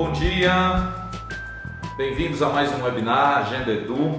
Bom dia, bem-vindos a mais um webinar Agenda Edu.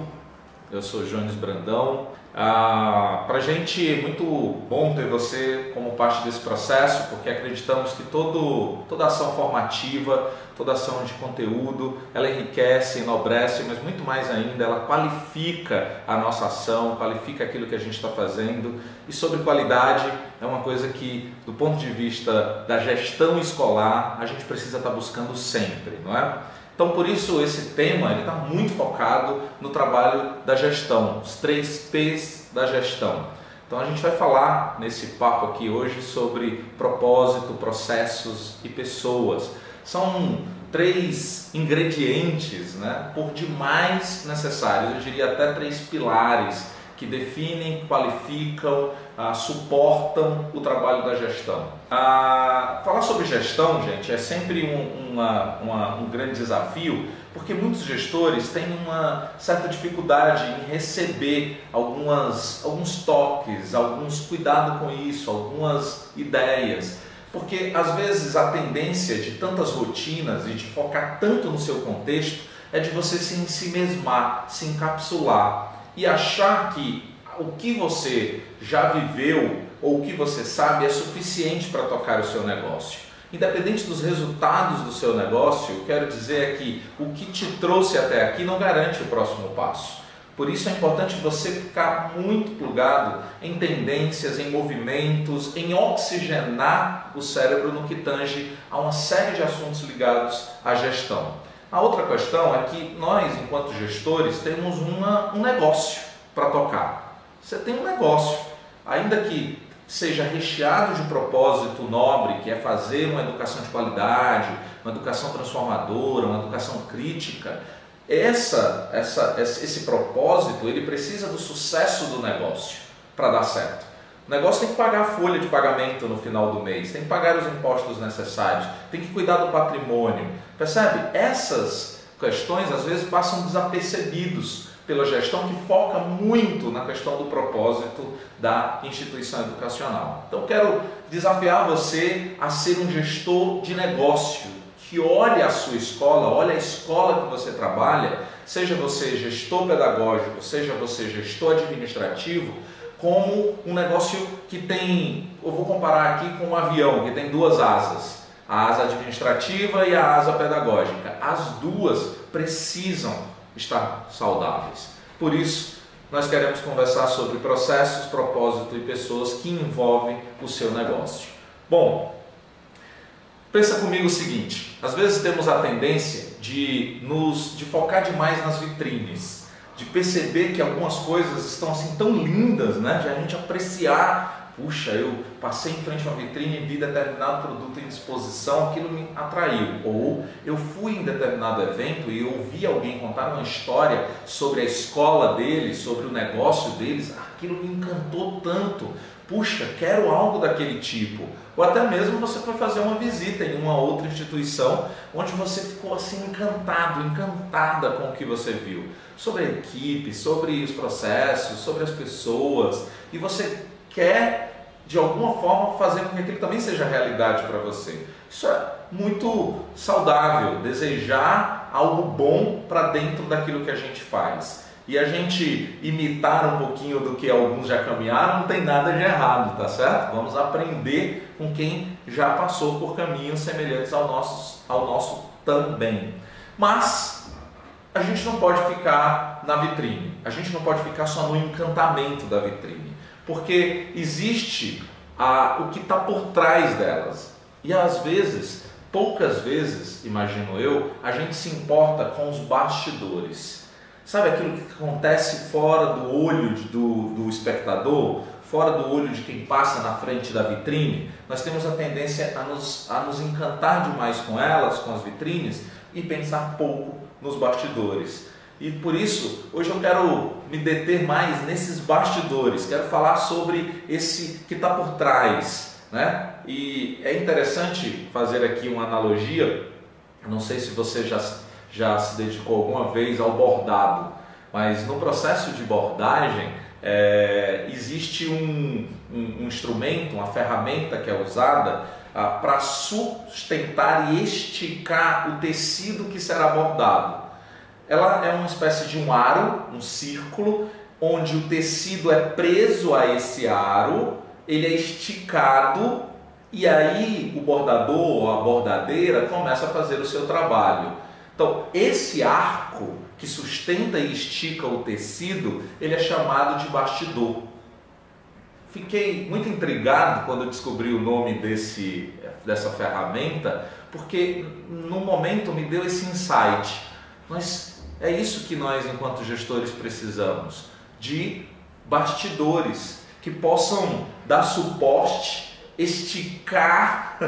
Eu sou Jones Brandão. Para a gente é muito bom ter você como parte desse processo, porque acreditamos que toda ação formativa, toda ação de conteúdo, ela enriquece, enobrece, mas muito mais ainda, ela qualifica a nossa ação, qualifica aquilo que a gente está fazendo. E sobre qualidade, é uma coisa que, do ponto de vista da gestão escolar, a gente precisa estar buscando sempre, não é? Então, por isso, esse tema está muito focado no trabalho da gestão, os 3 P's da gestão. Então, a gente vai falar nesse papo aqui hoje sobre propósito, processos e pessoas. São 3 ingredientes, né, por demais necessários, eu diria até 3 pilares que definem, qualificam, suportam o trabalho da gestão. Falar sobre gestão, gente, é sempre um grande desafio, porque muitos gestores têm uma certa dificuldade em receber alguns toques, alguns cuidado com isso, algumas ideias. Porque às vezes a tendência de tantas rotinas e de focar tanto no seu contexto é de você se ensimesmar, se encapsular e achar que o que você já viveu ou o que você sabe é suficiente para tocar o seu negócio. Independente dos resultados do seu negócio, eu quero dizer que o que te trouxe até aqui não garante o próximo passo. Por isso é importante você ficar muito plugado em tendências, em movimentos, em oxigenar o cérebro no que tange a uma série de assuntos ligados à gestão. A outra questão é que nós, enquanto gestores, temos um negócio para tocar. Você tem um negócio, ainda que seja recheado de propósito nobre, que é fazer uma educação de qualidade, uma educação transformadora, uma educação crítica. Esse propósito, ele precisa do sucesso do negócio para dar certo. O negócio tem que pagar a folha de pagamento no final do mês, tem que pagar os impostos necessários, tem que cuidar do patrimônio. Percebe? Essas questões às vezes passam desapercebidos pela gestão, que foca muito na questão do propósito da instituição educacional. Então quero desafiar você a ser um gestor de negócio, que olhe a sua escola, olhe a escola que você trabalha, seja você gestor pedagógico, seja você gestor administrativo, como um negócio que tem, eu vou comparar aqui com um avião que tem 2 asas, a asa administrativa e a asa pedagógica. As duas precisam estar saudáveis. Por isso, nós queremos conversar sobre processos, propósito e pessoas que envolvem o seu negócio. Bom, pensa comigo o seguinte, às vezes temos a tendência de focar demais nas vitrines, de perceber que algumas coisas estão assim tão lindas, né? De a gente apreciar, puxa, eu passei em frente a uma vitrine e vi determinado produto em exposição, aquilo me atraiu. Ou eu fui em determinado evento e ouvi alguém contar uma história sobre a escola deles, sobre o negócio deles, aquilo me encantou tanto. Puxa, quero algo daquele tipo. Ou até mesmo você foi fazer uma visita em uma outra instituição onde você ficou assim encantado, encantada com o que você viu. Sobre a equipe, sobre os processos, sobre as pessoas. E você quer, de alguma forma, fazer com que aquilo também seja realidade para você. Isso é muito saudável, desejar algo bom para dentro daquilo que a gente faz. E a gente imitar um pouquinho do que alguns já caminharam não tem nada de errado, tá certo? Vamos aprender com quem já passou por caminhos semelhantes ao nosso também. Mas a gente não pode ficar na vitrine, a gente não pode ficar só no encantamento da vitrine, porque existe o que está por trás delas. E às vezes, poucas vezes, imagino eu, a gente se importa com os bastidores. Sabe aquilo que acontece fora do olho do espectador, fora do olho de quem passa na frente da vitrine? Nós temos a tendência a nos encantar demais com elas, com as vitrines, e pensar pouco nos bastidores. E por isso, hoje eu quero me deter mais nesses bastidores, quero falar sobre esse que está por trás, né? E é interessante fazer aqui uma analogia, não sei se você já se dedicou alguma vez ao bordado, mas no processo de bordagem Existe um instrumento, uma ferramenta que é usada para sustentar e esticar o tecido que será bordado. Ela é uma espécie de um aro, um círculo, onde o tecido é preso a esse aro, ele é esticado e aí o bordador ou a bordadeira começa a fazer o seu trabalho. Então, esse arco que sustenta e estica o tecido, ele é chamado de bastidor. Fiquei muito intrigado quando eu descobri o nome dessa ferramenta, porque no momento me deu esse insight. É isso que nós, enquanto gestores, precisamos, de bastidores que possam dar suporte, esticar,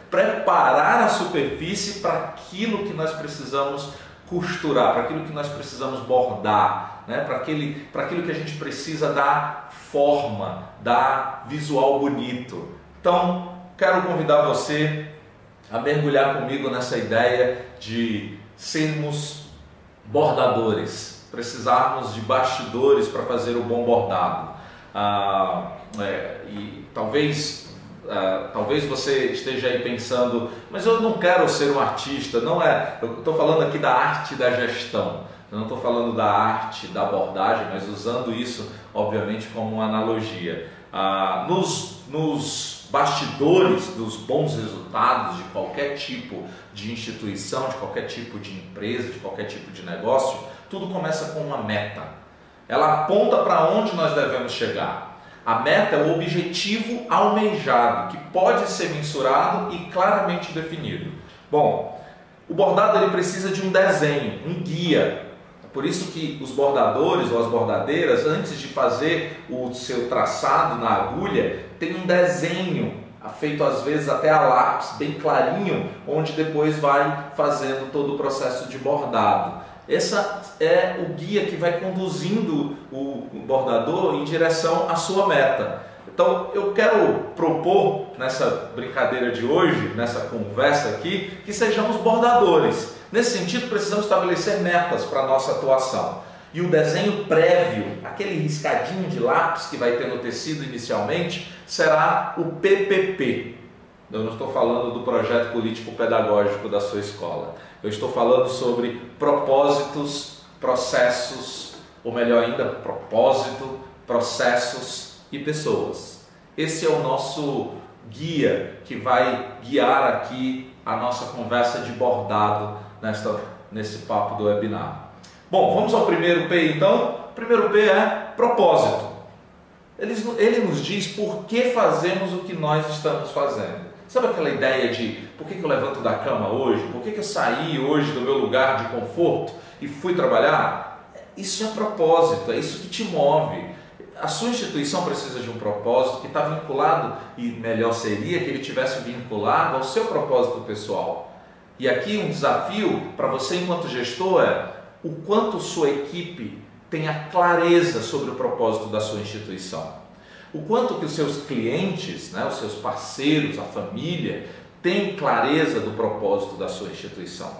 preparar a superfície para aquilo que nós precisamos costurar, para aquilo que nós precisamos bordar, né? para aquilo que a gente precisa dar forma, dar visual bonito. Então, quero convidar você a mergulhar comigo nessa ideia de sermos bordadores, precisarmos de bastidores para fazer o bom bordado. E talvez você esteja aí pensando, mas eu não quero ser um artista, não é? Eu estou falando aqui da arte da gestão, eu não estou falando da arte da abordagem, mas usando isso, obviamente, como uma analogia. Nos bastidores dos bons resultados de qualquer tipo de instituição, de qualquer tipo de empresa, de qualquer tipo de negócio, tudo começa com uma meta. Ela aponta para onde nós devemos chegar. A meta é o objetivo almejado, que pode ser mensurado e claramente definido. Bom, o bordado ele precisa de um desenho, um guia. É por isso que os bordadores ou as bordadeiras, antes de fazer o seu traçado na agulha, tem um desenho, feito às vezes até a lápis, bem clarinho, onde depois vai fazendo todo o processo de bordado. Essa é o guia que vai conduzindo o bordador em direção à sua meta. Então eu quero propor nessa brincadeira de hoje, nessa conversa aqui, que sejamos bordadores. Nesse sentido, precisamos estabelecer metas para a nossa atuação. E o desenho prévio, aquele riscadinho de lápis que vai ter no tecido inicialmente, será o PPP. Eu não estou falando do projeto político-pedagógico da sua escola. Eu estou falando sobre propósitos, processos, ou melhor ainda, propósito, processos e pessoas. Esse é o nosso guia que vai guiar aqui a nossa conversa de bordado nesse papo do webinar. Bom, vamos ao primeiro P então. O primeiro P é propósito. Ele nos diz por que fazemos o que nós estamos fazendo. Sabe aquela ideia de por que eu levanto da cama hoje? Por que eu saí hoje do meu lugar de conforto e fui trabalhar? Isso é propósito, é isso que te move. A sua instituição precisa de um propósito que está vinculado, e melhor seria que ele tivesse vinculado ao seu propósito pessoal. E aqui um desafio para você enquanto gestor é o quanto sua equipe tem a clareza sobre o propósito da sua instituição. O quanto que os seus clientes, né, os seus parceiros, a família, têm clareza do propósito da sua instituição.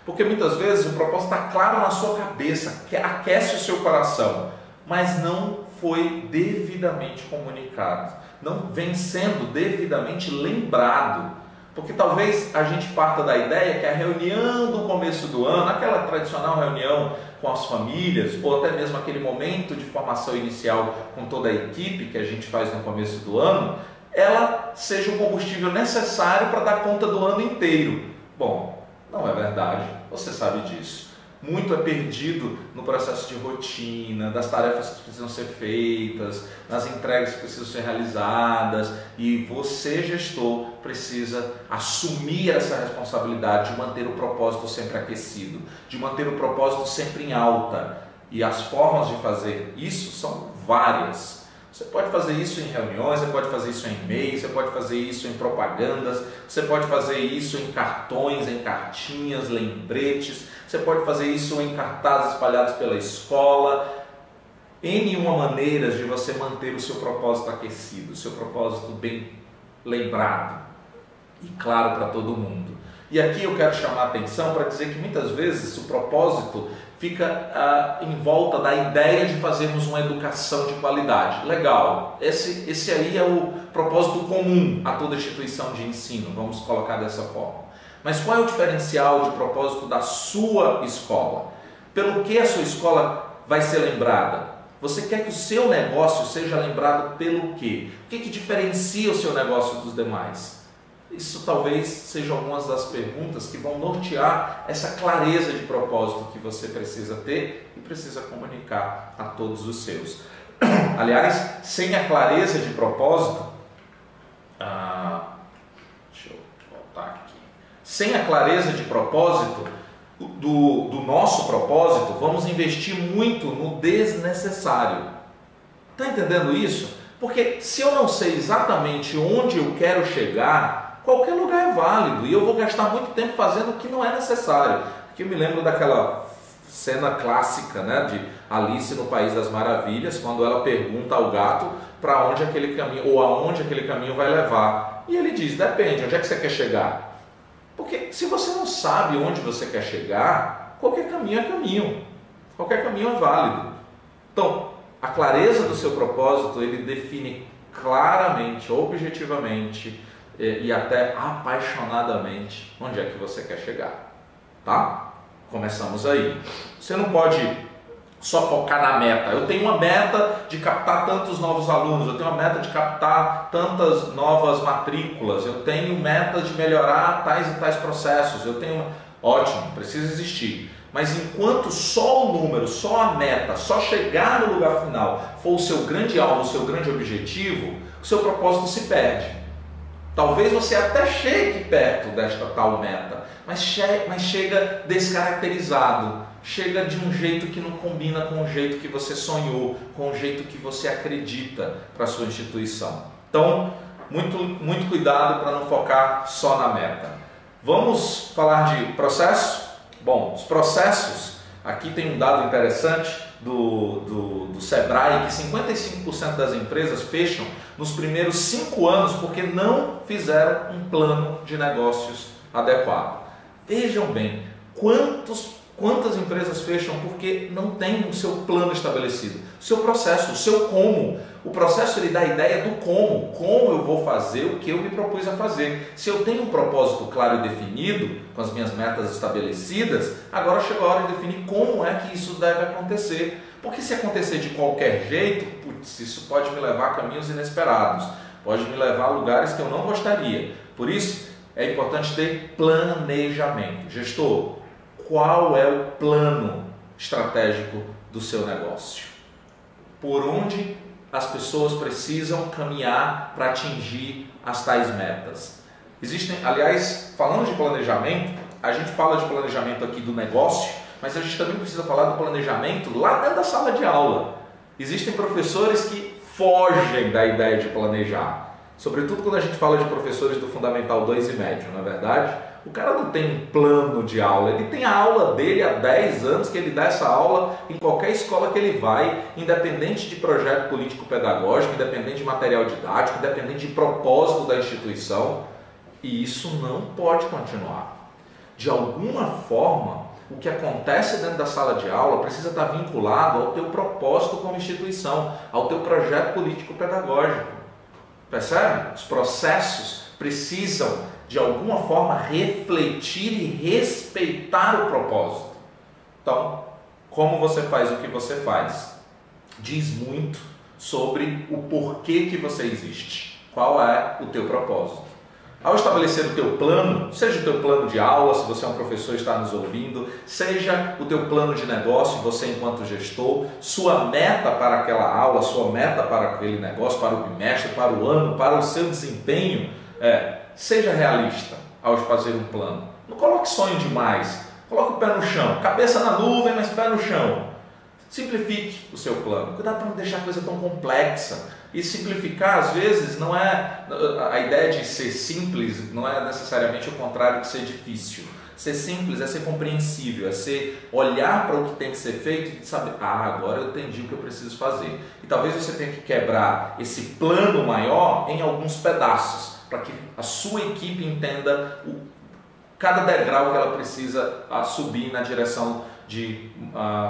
Porque muitas vezes o propósito está claro na sua cabeça, que aquece o seu coração, mas não foi devidamente comunicado, não vem sendo devidamente lembrado. Porque talvez a gente parta da ideia que a reunião do começo do ano, aquela tradicional reunião com as famílias, ou até mesmo aquele momento de formação inicial com toda a equipe que a gente faz no começo do ano, ela seja o combustível necessário para dar conta do ano inteiro. Bom, não é verdade, você sabe disso. Muito é perdido no processo de rotina, das tarefas que precisam ser feitas, nas entregas que precisam ser realizadas, e você, gestor, precisa assumir essa responsabilidade de manter o propósito sempre aquecido, de manter o propósito sempre em alta. E as formas de fazer isso são várias. Você pode fazer isso em reuniões, você pode fazer isso em e-mails, você pode fazer isso em propagandas, você pode fazer isso em cartões, em cartinhas, lembretes, você pode fazer isso em cartazes espalhados pela escola. N uma maneiras de você manter o seu propósito aquecido, o seu propósito bem lembrado e claro para todo mundo. E aqui eu quero chamar a atenção para dizer que muitas vezes o propósito fica em volta da ideia de fazermos uma educação de qualidade. Legal, esse aí é o propósito comum a toda instituição de ensino, vamos colocar dessa forma. Mas qual é o diferencial de propósito da sua escola? Pelo que a sua escola vai ser lembrada? Você quer que o seu negócio seja lembrado pelo quê? O que diferencia o seu negócio dos demais? Isso talvez sejam algumas das perguntas que vão nortear essa clareza de propósito que você precisa ter e precisa comunicar a todos os seus. Aliás, sem a clareza de propósito, deixa eu voltar aqui. Sem a clareza de propósito, do nosso propósito, vamos investir muito no desnecessário. Está entendendo isso? Porque se eu não sei exatamente onde eu quero chegar, qualquer lugar é válido e eu vou gastar muito tempo fazendo o que não é necessário. Porque eu me lembro daquela cena clássica, né, de Alice no País das Maravilhas, quando ela pergunta ao gato para onde aquele caminho, ou aonde aquele caminho vai levar. E ele diz, depende, onde é que você quer chegar? Porque se você não sabe onde você quer chegar, qualquer caminho é caminho. Qualquer caminho é válido. Então, a clareza do seu propósito, ele define claramente, objetivamente e até apaixonadamente onde é que você quer chegar. Tá? Começamos aí. Você não pode só focar na meta. Eu tenho uma meta de captar tantos novos alunos, eu tenho uma meta de captar tantas novas matrículas, eu tenho meta de melhorar tais e tais processos, eu tenho... Ótimo, precisa existir. Mas enquanto só o número, só a meta, só chegar no lugar final for o seu grande alvo, o seu grande objetivo, o seu propósito se perde. Talvez você até chegue perto desta tal meta, mas chega descaracterizado. Chega de um jeito que não combina com o jeito que você sonhou, com o jeito que você acredita para a sua instituição. Então, muito cuidado para não focar só na meta. Vamos falar de processo? Bom, os processos, aqui tem um dado interessante do Sebrae, que 55% das empresas fecham nos primeiros 5 anos porque não fizeram um plano de negócios adequado. Vejam bem, quantas empresas fecham porque não tem o seu plano estabelecido, o seu processo, o seu como. O processo ele dá a ideia do como eu vou fazer o que eu me propus a fazer. Se eu tenho um propósito claro e definido, com as minhas metas estabelecidas, agora chegou a hora de definir como é que isso deve acontecer. Porque se acontecer de qualquer jeito, putz, isso pode me levar a caminhos inesperados, pode me levar a lugares que eu não gostaria. Por isso, é importante ter planejamento. Gestor, qual é o plano estratégico do seu negócio? Por onde as pessoas precisam caminhar para atingir as tais metas? Existem, aliás, falando de planejamento, a gente fala de planejamento aqui do negócio, mas a gente também precisa falar do planejamento lá dentro da sala de aula. Existem professores que fogem da ideia de planejar, sobretudo quando a gente fala de professores do Fundamental 2 e médio, não é verdade? O cara não tem um plano de aula, ele tem a aula dele há 10 anos que ele dá essa aula em qualquer escola que ele vai, independente de projeto político-pedagógico, independente de material didático, independente de propósito da instituição, e isso não pode continuar. De alguma forma, o que acontece dentro da sala de aula precisa estar vinculado ao teu propósito como instituição, ao teu projeto político-pedagógico. Percebe? Os processos precisam, de alguma forma, refletir e respeitar o propósito. Então, como você faz o que você faz, diz muito sobre o porquê que você existe. Qual é o teu propósito? Ao estabelecer o teu plano, seja o teu plano de aula, se você é um professor e está nos ouvindo, seja o teu plano de negócio, você enquanto gestor, sua meta para aquela aula, sua meta para aquele negócio, para o bimestre, para o ano, para o seu desempenho, seja realista ao fazer um plano. Não coloque sonho demais, coloque o pé no chão, cabeça na nuvem, mas pé no chão. Simplifique o seu plano, cuidado para não deixar a coisa tão complexa. E simplificar, às vezes, não é a ideia de ser simples, não é necessariamente o contrário de ser difícil. Ser simples é ser compreensível, é ser olhar para o que tem que ser feito e saber, agora eu entendi o que eu preciso fazer. E talvez você tenha que quebrar esse plano maior em alguns pedaços, para que a sua equipe entenda cada degrau que ela precisa subir na direção de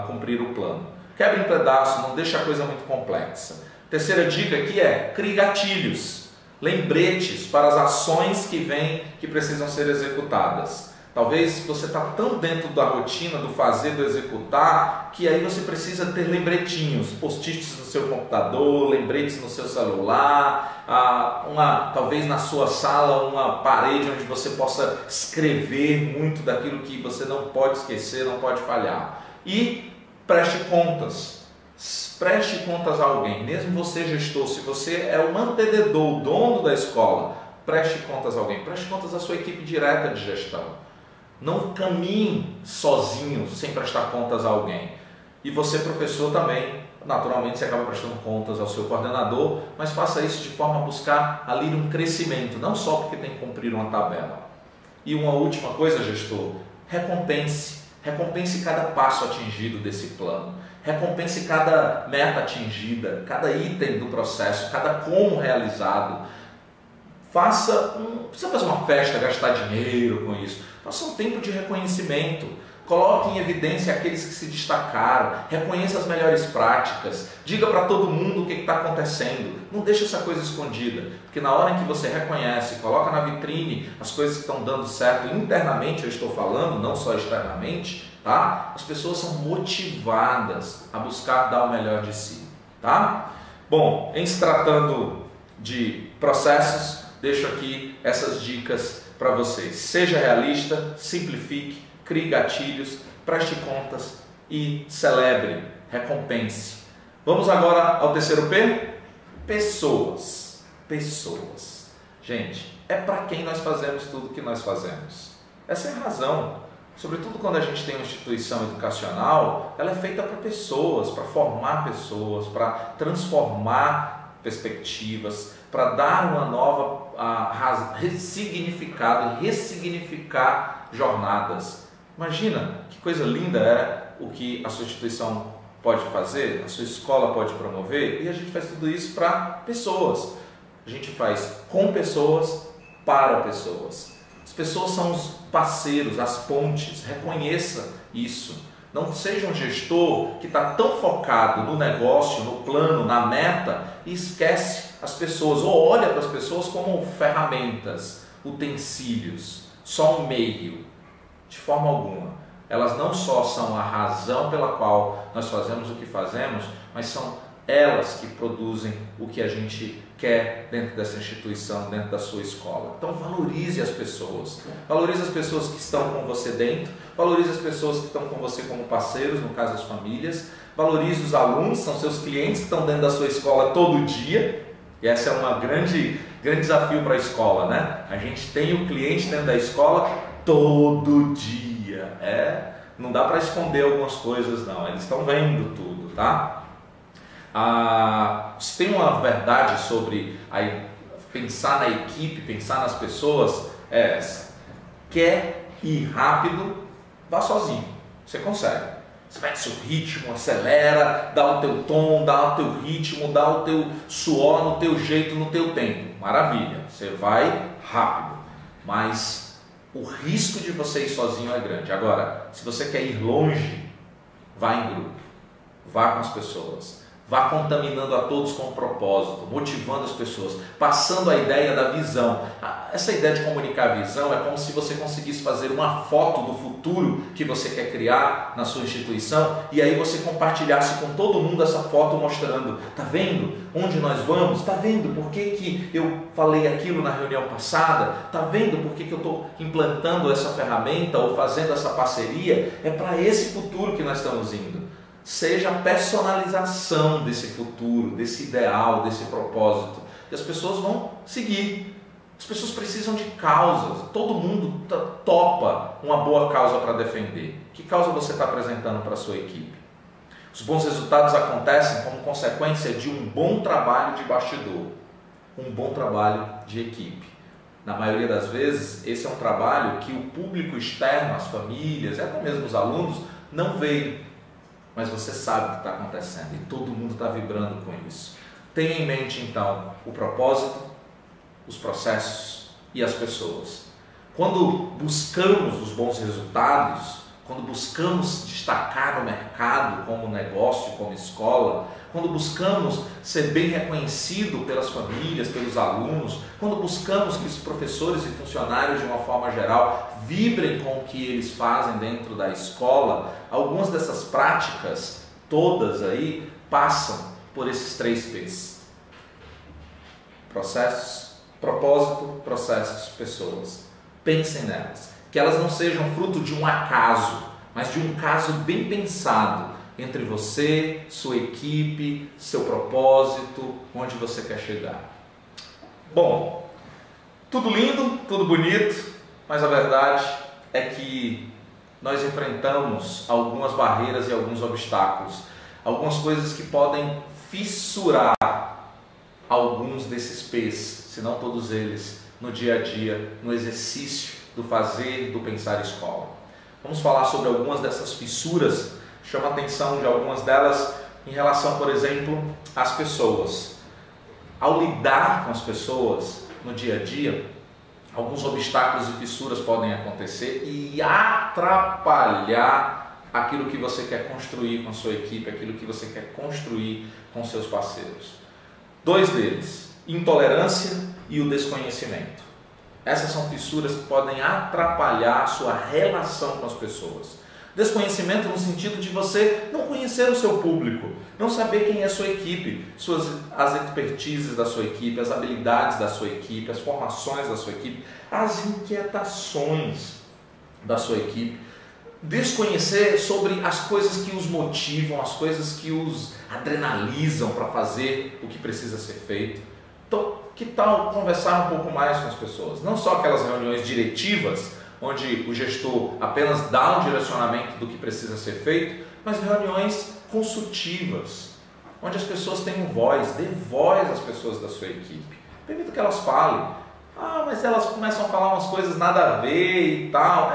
cumprir o plano. Quebre em pedaços, não deixe a coisa muito complexa. Terceira dica aqui é: crie gatilhos, lembretes para as ações que precisam ser executadas. Talvez você está tão dentro da rotina, do fazer, do executar, que aí você precisa ter lembretinhos, post-its no seu computador, lembretes no seu celular, talvez na sua sala uma parede onde você possa escrever muito daquilo que você não pode esquecer, não pode falhar. E preste contas. Preste contas a alguém, mesmo você gestor, se você é o mantenedor, o dono da escola, preste contas a alguém, preste contas à sua equipe direta de gestão. Não caminhe sozinho sem prestar contas a alguém. E você, professor, também, naturalmente, você acaba prestando contas ao seu coordenador, mas faça isso de forma a buscar ali um crescimento, não só porque tem que cumprir uma tabela. E uma última coisa, gestor, recompense. Recompense cada passo atingido desse plano. Recompense cada meta atingida, cada item do processo, cada como realizado. Não precisa fazer uma festa, gastar dinheiro com isso. Faça um tempo de reconhecimento. Coloque em evidência aqueles que se destacaram. Reconheça as melhores práticas. Diga para todo mundo o que está acontecendo. Não deixe essa coisa escondida. Porque na hora em que você reconhece, coloca na vitrine as coisas que estão dando certo internamente, eu estou falando, não só externamente, tá? As pessoas são motivadas a buscar dar o melhor de si, tá? Bom, em se tratando de processos, deixo aqui essas dicas para vocês. Seja realista, simplifique, crie gatilhos, preste contas e celebre, recompense. Vamos agora ao terceiro P? Pessoas. Pessoas. Gente, é para quem nós fazemos tudo o que nós fazemos. Essa é a razão. Sobretudo quando a gente tem uma instituição educacional, ela é feita para pessoas, para formar pessoas, para transformar perspectivas, para dar uma nova significado, ressignificar jornadas. Imagina que coisa linda é o que a sua instituição pode fazer, a sua escola pode promover, e a gente faz tudo isso para pessoas. A gente faz com pessoas, para pessoas. As pessoas são os parceiros, as pontes, reconheça isso. Não seja um gestor que está tão focado no negócio, no plano, na meta e esquece as pessoas, ou olha para as pessoas como ferramentas, utensílios, só um meio. De forma alguma. Elas não só são a razão pela qual nós fazemos o que fazemos, mas são elas que produzem o que a gente quer dentro dessa instituição, dentro da sua escola. Então valorize as pessoas. Valorize as pessoas que estão com você dentro, valorize as pessoas que estão com você como parceiros, no caso as famílias, valorize os alunos, são seus clientes que estão dentro da sua escola todo dia. E esse é um grande desafio para a escola, né? A gente tem o cliente dentro da escola todo dia. Não dá para esconder algumas coisas não, eles estão vendo tudo, tá? Se tem uma verdade sobre pensar na equipe, pensar nas pessoas, é essa. Quer ir rápido, vá sozinho, você consegue. Você vai no seu ritmo, acelera, dá o teu tom, dá o teu ritmo, dá o teu suor no teu jeito, no teu tempo. Maravilha, você vai rápido, mas o risco de você ir sozinho é grande. Agora, se você quer ir longe, vá em grupo, vá com as pessoas, vá contaminando a todos com um propósito, motivando as pessoas, passando a ideia da visão. Essa ideia de comunicar a visão é como se você conseguisse fazer uma foto do futuro que você quer criar na sua instituição e aí você compartilhasse com todo mundo essa foto mostrando, tá vendo onde nós vamos? Tá vendo por que eu falei aquilo na reunião passada? Tá vendo por que eu estou implantando essa ferramenta ou fazendo essa parceria? É para esse futuro que nós estamos indo. Seja a personalização desse futuro, desse ideal, desse propósito. E as pessoas vão seguir. As pessoas precisam de causas. Todo mundo topa uma boa causa para defender. Que causa você está apresentando para a sua equipe? Os bons resultados acontecem como consequência de um bom trabalho de bastidor. Um bom trabalho de equipe. Na maioria das vezes, esse é um trabalho que o público externo, as famílias e até mesmo os alunos, não veem. Mas você sabe o que está acontecendo e todo mundo está vibrando com isso. Tenha em mente então o propósito, os processos e as pessoas. quando buscamos os bons resultados, quando buscamos destacar no mercado como negócio, como escola, quando buscamos ser bem reconhecido pelas famílias, pelos alunos, quando buscamos que os professores e funcionários, de uma forma geral, vibrem com o que eles fazem dentro da escola, algumas dessas práticas, todas aí, passam por esses 3 P's. Processos, propósito, processos, pessoas. Pensem nelas. Que elas não sejam fruto de um acaso, mas de um caso bem pensado entre você, sua equipe, seu propósito, onde você quer chegar. Bom, tudo lindo, tudo bonito, mas a verdade é que nós enfrentamos algumas barreiras e alguns obstáculos, algumas coisas que podem fissurar alguns desses P's, se não todos eles, no dia a dia, no exercício do fazer, do pensar escola. Vamos falar sobre algumas dessas fissuras, chama a atenção de algumas delas em relação, por exemplo, às pessoas. Ao lidar com as pessoas no dia a dia, alguns obstáculos e fissuras podem acontecer e atrapalhar aquilo que você quer construir com a sua equipe, aquilo que você quer construir com seus parceiros. 2 deles, intolerância e o desconhecimento. Essas são fissuras que podem atrapalhar a sua relação com as pessoas. Desconhecimento no sentido de você não conhecer o seu público, não saber quem é a sua equipe, as expertises da sua equipe, as habilidades da sua equipe, as formações da sua equipe, as inquietações da sua equipe. Desconhecer sobre as coisas que os motivam, as coisas que os adrenalizam para fazer o que precisa ser feito. Então, que tal conversar um pouco mais com as pessoas? Não só aquelas reuniões diretivas, onde o gestor apenas dá um direcionamento do que precisa ser feito, mas reuniões consultivas, onde as pessoas tenham voz, dê voz às pessoas da sua equipe. Permita que elas falem. Ah, mas elas começam a falar umas coisas nada a ver e tal.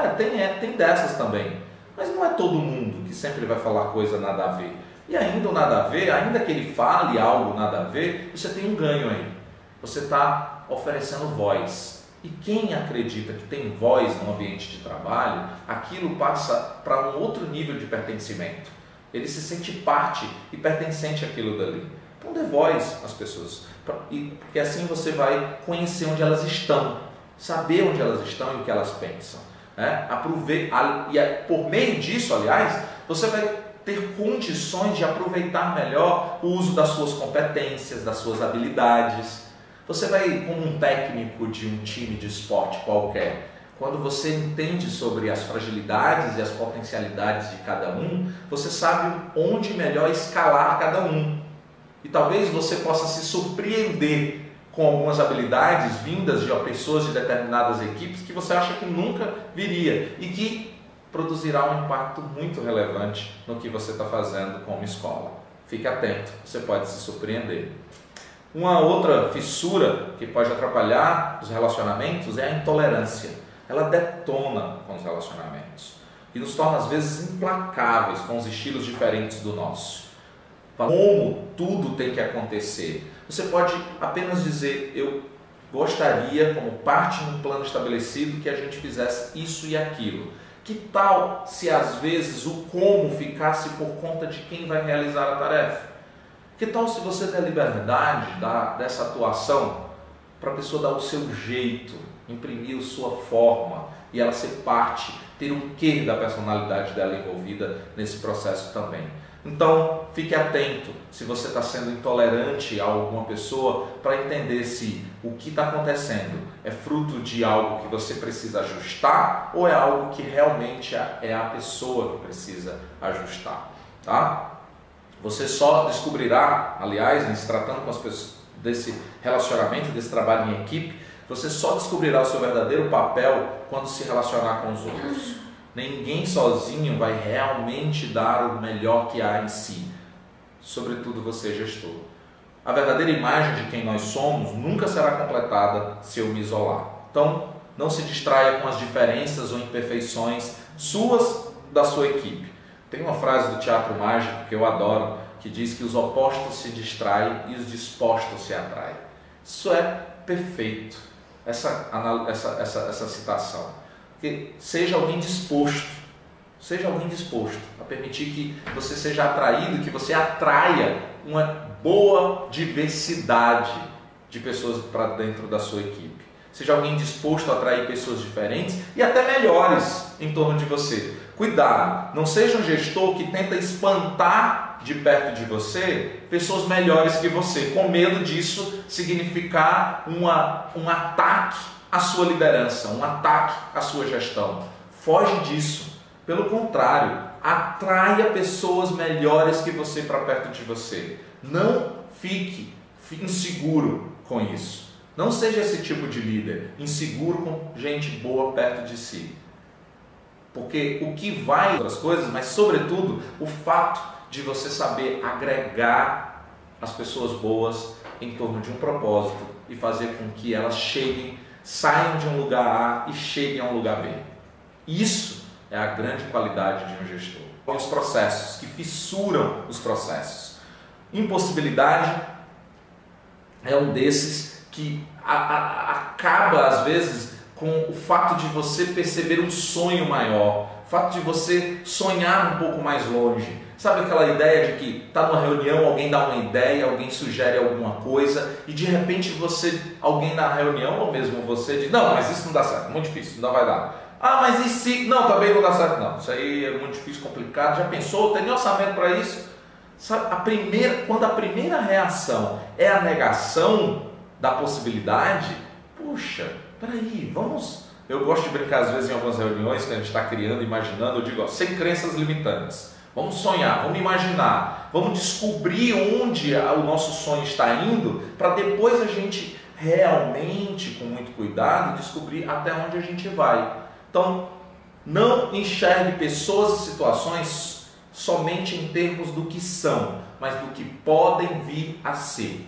Tem dessas também. Mas não é todo mundo que sempre vai falar coisa nada a ver. E ainda o nada a ver, ainda que ele fale algo nada a ver, você tem um ganho aí. Você está oferecendo voz. E quem acredita que tem voz no ambiente de trabalho, aquilo passa para um outro nível de pertencimento. Ele se sente parte e pertencente àquilo dali. Então dê voz às pessoas, porque assim você vai conhecer onde elas estão, saber onde elas estão e o que elas pensam. Né? E por meio disso, aliás, você vai ter condições de aproveitar melhor o uso das suas competências, das suas habilidades. Você vai, como um técnico de um time de esporte qualquer, quando você entende sobre as fragilidades e as potencialidades de cada um, você sabe onde melhor escalar cada um. E talvez você possa se surpreender com algumas habilidades vindas de pessoas de determinadas equipes que você acha que nunca viria e que produzirá um impacto muito relevante no que você está fazendo como escola. Fique atento, você pode se surpreender. Uma outra fissura que pode atrapalhar os relacionamentos é a intolerância. Ela detona com os relacionamentos e nos torna às vezes implacáveis com os estilos diferentes do nosso. Como tudo tem que acontecer. Você pode apenas dizer, eu gostaria, como parte de um plano estabelecido, que a gente fizesse isso e aquilo. Que tal se às vezes o como ficasse por conta de quem vai realizar a tarefa? Que tal se você der liberdade dessa atuação para a pessoa dar o seu jeito, imprimir a sua forma e ela ser parte, ter um quê da personalidade dela envolvida nesse processo também? Então, fique atento se você está sendo intolerante a alguma pessoa para entender se o que está acontecendo é fruto de algo que você precisa ajustar ou é algo que realmente é a pessoa que precisa ajustar, tá? Você só descobrirá, aliás, em se tratando com as pessoas desse relacionamento, desse trabalho em equipe, você só descobrirá o seu verdadeiro papel quando se relacionar com os outros. Ninguém sozinho vai realmente dar o melhor que há em si, sobretudo você, gestor. A verdadeira imagem de quem nós somos nunca será completada se eu me isolar. Então, não se distraia com as diferenças ou imperfeições suas da sua equipe. Tem uma frase do teatro mágico que eu adoro, que diz que os opostos se distraem e os dispostos se atraem. Isso é perfeito. essa citação. Porque seja alguém disposto a permitir que você seja atraído, que você atraia uma boa diversidade de pessoas para dentro da sua equipe. Seja alguém disposto a atrair pessoas diferentes e até melhores em torno de você. Cuidado, não seja um gestor que tenta espantar de perto de você pessoas melhores que você, com medo disso significar um ataque à sua liderança, um ataque à sua gestão. Foge disso. Pelo contrário, atraia pessoas melhores que você para perto de você. Não fique inseguro com isso. Não seja esse tipo de líder, inseguro com gente boa perto de si. Porque o que vai outras coisas, mas sobretudo o fato de você saber agregar as pessoas boas em torno de um propósito e fazer com que elas saiam de um lugar A e cheguem a um lugar B. Isso é a grande qualidade de um gestor. Os processos, que fissuram os processos. Impossibilidade é um desses que acaba, às vezes, com o fato de você perceber um sonho maior, o fato de você sonhar um pouco mais longe. Sabe aquela ideia de que está numa reunião, alguém dá uma ideia, alguém sugere alguma coisa e de repente alguém na reunião ou mesmo você diz, não, mas isso não dá certo, muito difícil, não vai dar. Ah, mas e se? Não, também não dá certo não, isso aí é muito difícil, complicado, já pensou, tem nem orçamento para isso? Sabe, quando a primeira reação é a negação da possibilidade, puxa, peraí, vamos... Eu gosto de brincar às vezes em algumas reuniões que a gente está criando, imaginando, eu digo, ó, sem crenças limitantes. Vamos sonhar, vamos imaginar, vamos descobrir onde o nosso sonho está indo, para depois a gente realmente, com muito cuidado, descobrir até onde a gente vai. Então, não enxergue pessoas e situações somente em termos do que são, mas do que podem vir a ser.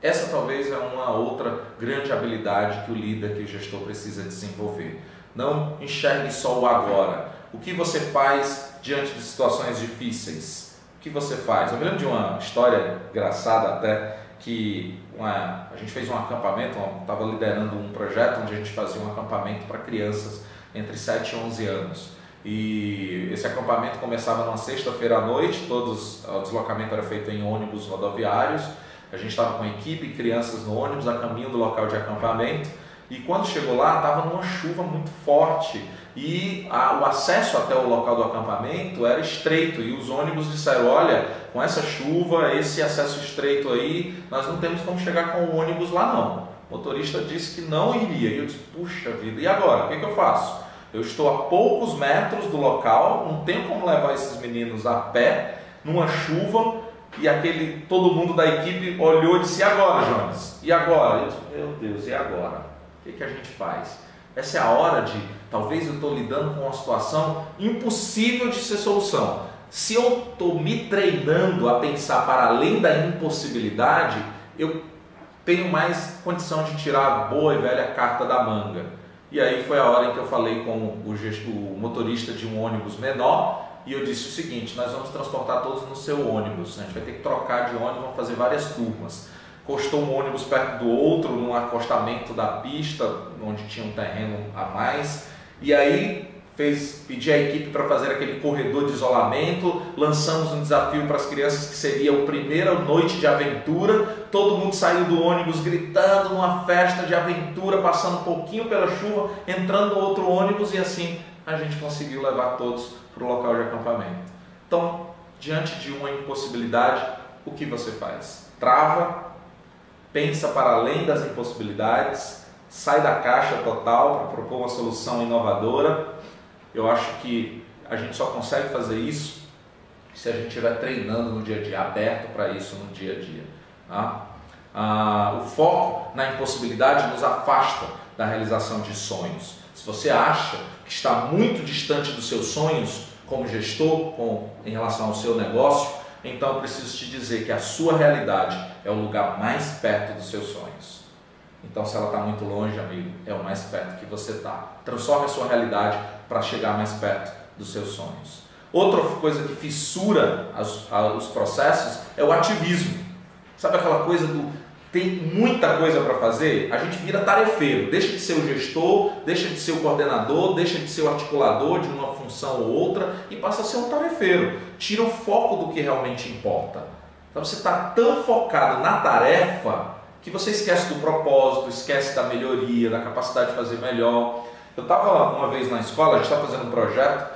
Essa talvez é uma outra grande habilidade que o líder, que o gestor precisa desenvolver. Não enxergue só o agora. O que você faz diante de situações difíceis? O que você faz? Eu me lembro de uma história engraçada até, que a gente fez um acampamento, estava liderando um projeto onde a gente fazia um acampamento para crianças entre 7 e 11 anos. E esse acampamento começava numa sexta-feira à noite, o deslocamento era feito em ônibus rodoviários. A gente estava com a equipe, crianças no ônibus, a caminho do local de acampamento. E quando chegou lá, estava numa chuva muito forte e o acesso até o local do acampamento era estreito. E os ônibus disseram, olha, com essa chuva, esse acesso estreito aí, nós não temos como chegar com o ônibus lá não. O motorista disse que não iria. E eu disse, puxa vida, e agora? O que eu faço? Eu estou a poucos metros do local, não tenho como levar esses meninos a pé, numa chuva. E todo mundo da equipe olhou e disse, e agora, Jones? E agora? Eu disse, meu Deus, e agora? O que a gente faz? Essa é a hora de, talvez eu estou lidando com uma situação impossível de ser solução. Se eu estou me treinando a pensar para além da impossibilidade, eu tenho mais condição de tirar a boa e velha carta da manga. E aí foi a hora em que eu falei com o motorista de um ônibus menor, e eu disse o seguinte, nós vamos transportar todos no seu ônibus, a gente vai ter que trocar de ônibus, vamos fazer várias turmas. Encostou um ônibus perto do outro, num acostamento da pista, onde tinha um terreno a mais, e aí pedi à equipe para fazer aquele corredor de isolamento, lançamos um desafio para as crianças que seria a primeira noite de aventura, todo mundo saiu do ônibus gritando numa festa de aventura, passando um pouquinho pela chuva, entrando no outro ônibus e assim a gente conseguiu levar todos para o local de acampamento. Então, diante de uma impossibilidade, o que você faz? Trava, pensa para além das impossibilidades, sai da caixa total para propor uma solução inovadora. Eu acho que a gente só consegue fazer isso se a gente estiver treinando no dia a dia, aberto para isso no dia a dia. Tá? O foco na impossibilidade nos afasta da realização de sonhos. Se você acha que está muito distante dos seus sonhos como gestor, em relação ao seu negócio, então eu preciso te dizer que a sua realidade é o lugar mais perto dos seus sonhos. Então, se ela está muito longe, amigo, é o mais perto que você está. Transforme a sua realidade para chegar mais perto dos seus sonhos. Outra coisa que fissura os processos é o ativismo. Sabe aquela coisa do tem muita coisa para fazer, a gente vira tarefeiro, deixa de ser o gestor, deixa de ser o coordenador, deixa de ser o articulador de uma função ou outra e passa a ser um tarefeiro. Tira o foco do que realmente importa. Então você está tão focado na tarefa que você esquece do propósito, esquece da melhoria, da capacidade de fazer melhor. Eu estava uma vez na escola, a gente estava fazendo um projeto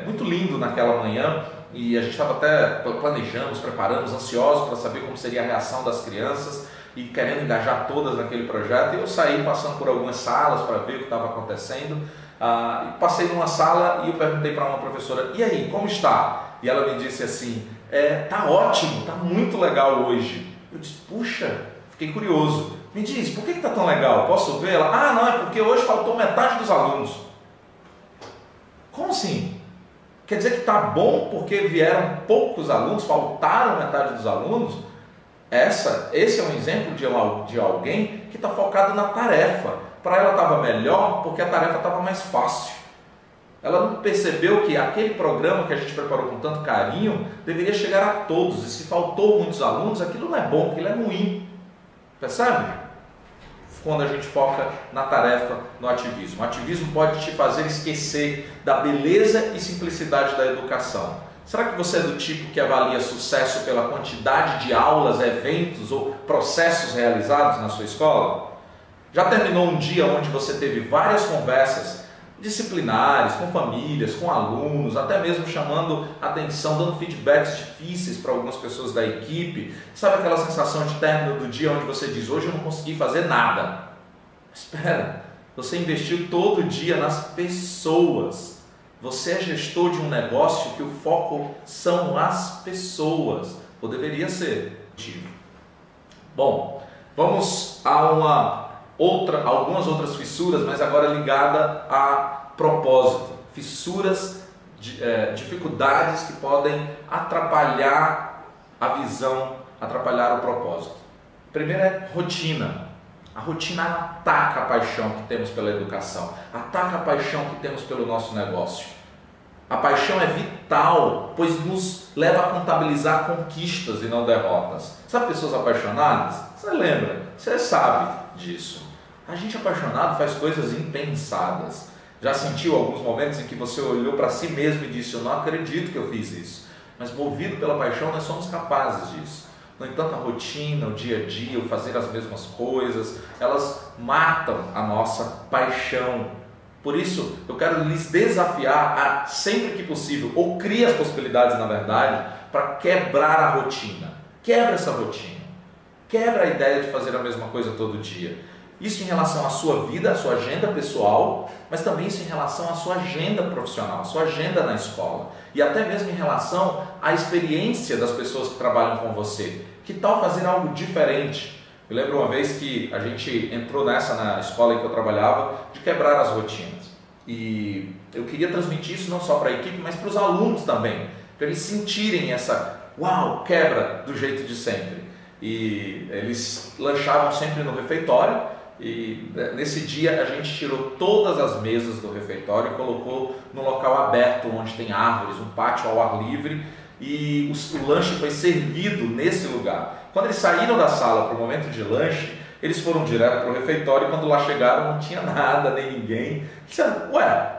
muito lindo naquela manhã, e a gente estava até planejando, preparando, ansiosos para saber como seria a reação das crianças e querendo engajar todas naquele projeto. E eu saí passando por algumas salas para ver o que estava acontecendo. E passei numa sala e eu perguntei para uma professora: e aí, como está? E ela me disse assim: tá ótimo, tá muito legal hoje. Eu disse: puxa, fiquei curioso. Me diz, por que está tão legal? Posso ver? Ela: não, é porque hoje faltou metade dos alunos. Como assim? Quer dizer que está bom porque vieram poucos alunos, faltaram metade dos alunos? Esse é um exemplo de alguém que está focado na tarefa. Para ela estava melhor porque a tarefa estava mais fácil. Ela não percebeu que aquele programa que a gente preparou com tanto carinho deveria chegar a todos. E se faltou muitos alunos, aquilo não é bom, aquilo é ruim. Percebe? Quando a gente foca na tarefa, no ativismo. O ativismo pode te fazer esquecer da beleza e simplicidade da educação. Será que você é do tipo que avalia sucesso pela quantidade de aulas, eventos ou processos realizados na sua escola? Já terminou um dia onde você teve várias conversas disciplinares, com famílias, com alunos, até mesmo chamando atenção, dando feedbacks difíceis para algumas pessoas da equipe? Sabe aquela sensação de término do dia onde você diz: hoje eu não consegui fazer nada? Espera, você investiu todo o dia nas pessoas. Você é gestor de um negócio que o foco são as pessoas, ou deveria ser. Bom, vamos a algumas outras fissuras, mas agora ligada a propósito. Fissuras, dificuldades que podem atrapalhar a visão, atrapalhar o propósito. Primeiro é rotina. A rotina ataca a paixão que temos pela educação, ataca a paixão que temos pelo nosso negócio. A paixão é vital, pois nos leva a contabilizar conquistas e não derrotas. Sabe pessoas apaixonadas? Você lembra, você sabe disso. A gente apaixonado faz coisas impensadas. Já sentiu alguns momentos em que você olhou para si mesmo e disse: eu não acredito que eu fiz isso. Mas movido pela paixão nós somos capazes disso. No entanto, a rotina, o dia a dia, o fazer as mesmas coisas, elas matam a nossa paixão. Por isso, eu quero lhes desafiar a, sempre que possível, ou crie as possibilidades, na verdade, para quebrar a rotina. Quebra essa rotina. Quebra a ideia de fazer a mesma coisa todo dia. Isso em relação à sua vida, à sua agenda pessoal, mas também isso em relação à sua agenda profissional, à sua agenda na escola. E até mesmo em relação à experiência das pessoas que trabalham com você. Que tal fazer algo diferente? Eu lembro uma vez que a gente entrou nessa na escola em que eu trabalhava, de quebrar as rotinas. E eu queria transmitir isso não só para a equipe, mas para os alunos também. Para eles sentirem essa, quebra do jeito de sempre. E eles lanchavam sempre no refeitório. E nesse dia a gente tirou todas as mesas do refeitório e colocou no local aberto, onde tem árvores, um pátio ao ar livre, e o lanche foi servido nesse lugar. Quando eles saíram da sala para o momento de lanche, eles foram direto para o refeitório e quando lá chegaram não tinha nada, nem ninguém. Disseram: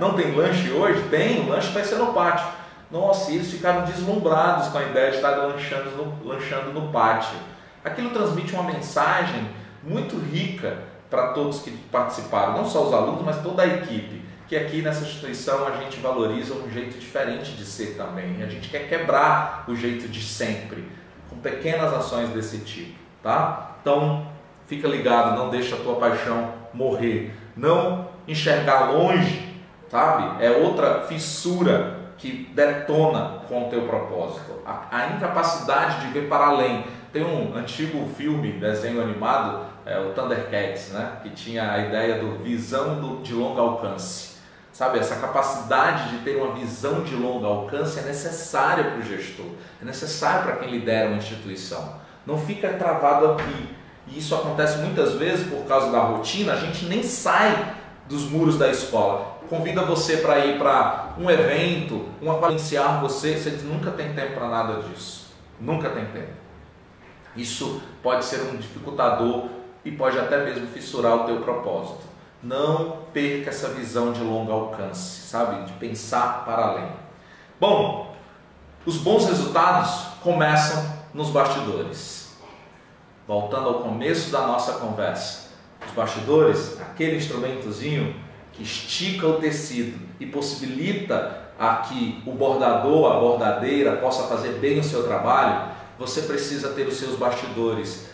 não tem lanche hoje? Tem, o lanche vai ser no pátio. Nossa, e eles ficaram deslumbrados com a ideia de estar lanchando no pátio. Aquilo transmite uma mensagem muito rica para todos que participaram, não só os alunos, mas toda a equipe, que aqui nessa instituição a gente valoriza um jeito diferente de ser também, a gente quer quebrar o jeito de sempre, com pequenas ações desse tipo, tá? Então, fica ligado, não deixa a tua paixão morrer, não enxergar longe, sabe? É outra fissura que detona com o teu propósito, a incapacidade de ver para além. Tem um antigo filme, desenho animado, o Thundercats, né? Que tinha a ideia do visão de longo alcance. Sabe, essa capacidade de ter uma visão de longo alcance é necessária para o gestor, é necessário para quem lidera uma instituição. Não fica travado aqui. E isso acontece muitas vezes por causa da rotina, a gente nem sai dos muros da escola. Convida você para ir para um evento, iniciar você diz: nunca tem tempo para nada disso. Nunca tem tempo. Isso pode ser um dificultador e pode até mesmo fissurar o teu propósito. Não perca essa visão de longo alcance, sabe? De pensar para além. Bom, os bons resultados começam nos bastidores. Voltando ao começo da nossa conversa, os bastidores, aquele instrumentozinho que estica o tecido e possibilita a que o bordador, a bordadeira possa fazer bem o seu trabalho, você precisa ter os seus bastidores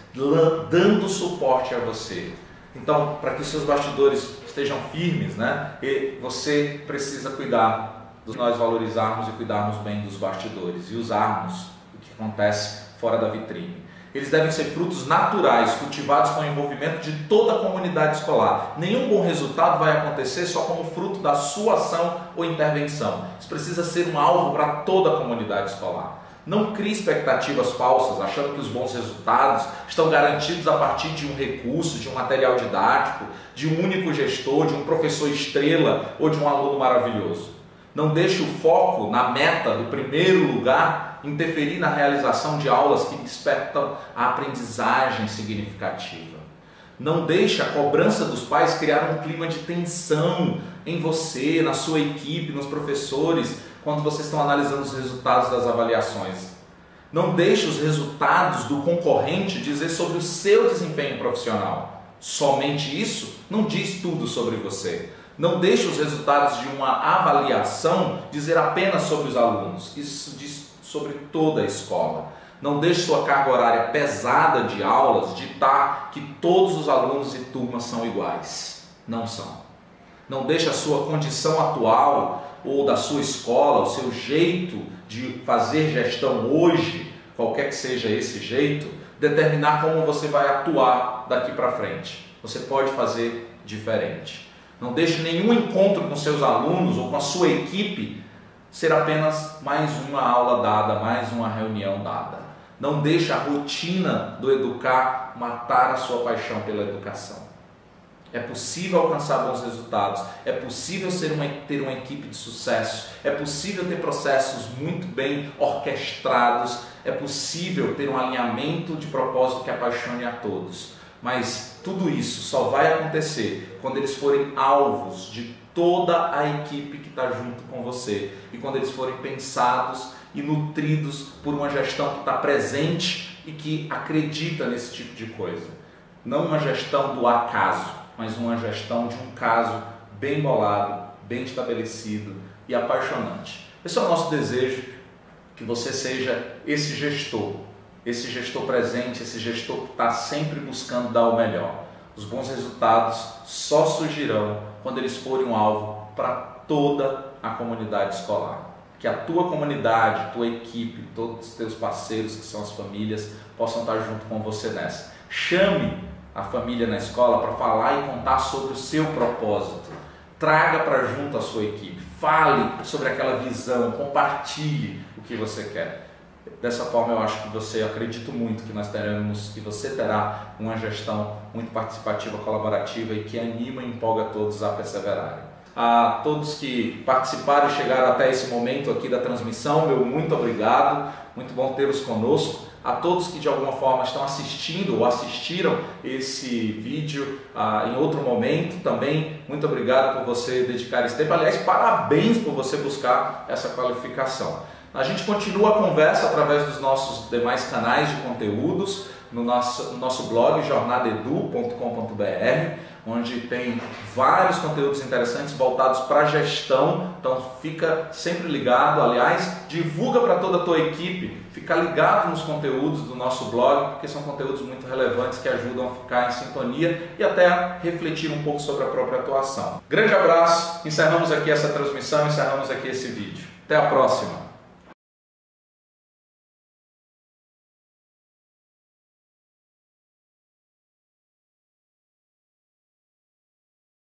dando suporte a você. Então, para que os seus bastidores estejam firmes, né, você precisa cuidar, nós valorizarmos e cuidarmos bem dos bastidores e usarmos o que acontece fora da vitrine. Eles devem ser frutos naturais, cultivados com o envolvimento de toda a comunidade escolar. Nenhum bom resultado vai acontecer só como fruto da sua ação ou intervenção. Isso precisa ser um alvo para toda a comunidade escolar. Não crie expectativas falsas, achando que os bons resultados estão garantidos a partir de um recurso, de um material didático, de um único gestor, de um professor estrela ou de um aluno maravilhoso. Não deixe o foco na meta do primeiro lugar interferir na realização de aulas que despertam a aprendizagem significativa. Não deixe a cobrança dos pais criar um clima de tensão em você, na sua equipe, nos professores, quando vocês estão analisando os resultados das avaliações. Não deixe os resultados do concorrente dizer sobre o seu desempenho profissional. Somente isso não diz tudo sobre você. Não deixe os resultados de uma avaliação dizer apenas sobre os alunos. Isso diz sobre toda a escola. Não deixe sua carga horária pesada de aulas ditar que todos os alunos e turmas são iguais. Não são. Não deixe a sua condição atual ou da sua escola, o seu jeito de fazer gestão hoje, qualquer que seja esse jeito, determinar como você vai atuar daqui para frente. Você pode fazer diferente. Não deixe nenhum encontro com seus alunos ou com a sua equipe ser apenas mais uma aula dada, mais uma reunião dada. Não deixe a rotina do educar matar a sua paixão pela educação. É possível alcançar bons resultados, é possível ter uma equipe de sucesso, é possível ter processos muito bem orquestrados, é possível ter um alinhamento de propósito que apaixone a todos. Mas tudo isso só vai acontecer quando eles forem alvos de toda a equipe que está junto com você e quando eles forem pensados e nutridos por uma gestão que está presente e que acredita nesse tipo de coisa. Não uma gestão do acaso, mas uma gestão de um caso bem bolado, bem estabelecido e apaixonante. Esse é o nosso desejo, que você seja esse gestor presente, esse gestor que está sempre buscando dar o melhor. Os bons resultados só surgirão quando eles forem um alvo para toda a comunidade escolar. Que a tua comunidade, tua equipe, todos os teus parceiros, que são as famílias, possam estar junto com você nessa. Chame a família na escola para falar e contar sobre o seu propósito. Traga para junto a sua equipe. Fale sobre aquela visão, compartilhe o que você quer. Dessa forma eu acho que eu acredito muito que você terá uma gestão muito participativa, colaborativa e que anima e empolga todos a perseverarem. A todos que participaram e chegaram até esse momento aqui da transmissão, meu muito obrigado, muito bom tê-los conosco. A todos que de alguma forma estão assistindo ou assistiram esse vídeo em outro momento também, muito obrigado por você dedicar esse tempo. Aliás, parabéns por você buscar essa qualificação. A gente continua a conversa através dos nossos demais canais de conteúdos, no nosso blog jornadaedu.com.br, onde tem vários conteúdos interessantes voltados para a gestão. Então fica sempre ligado, aliás, divulga para toda a tua equipe, fica ligado nos conteúdos do nosso blog, porque são conteúdos muito relevantes que ajudam a ficar em sintonia e até a refletir um pouco sobre a própria atuação. Grande abraço, encerramos aqui essa transmissão, encerramos aqui esse vídeo. Até a próxima!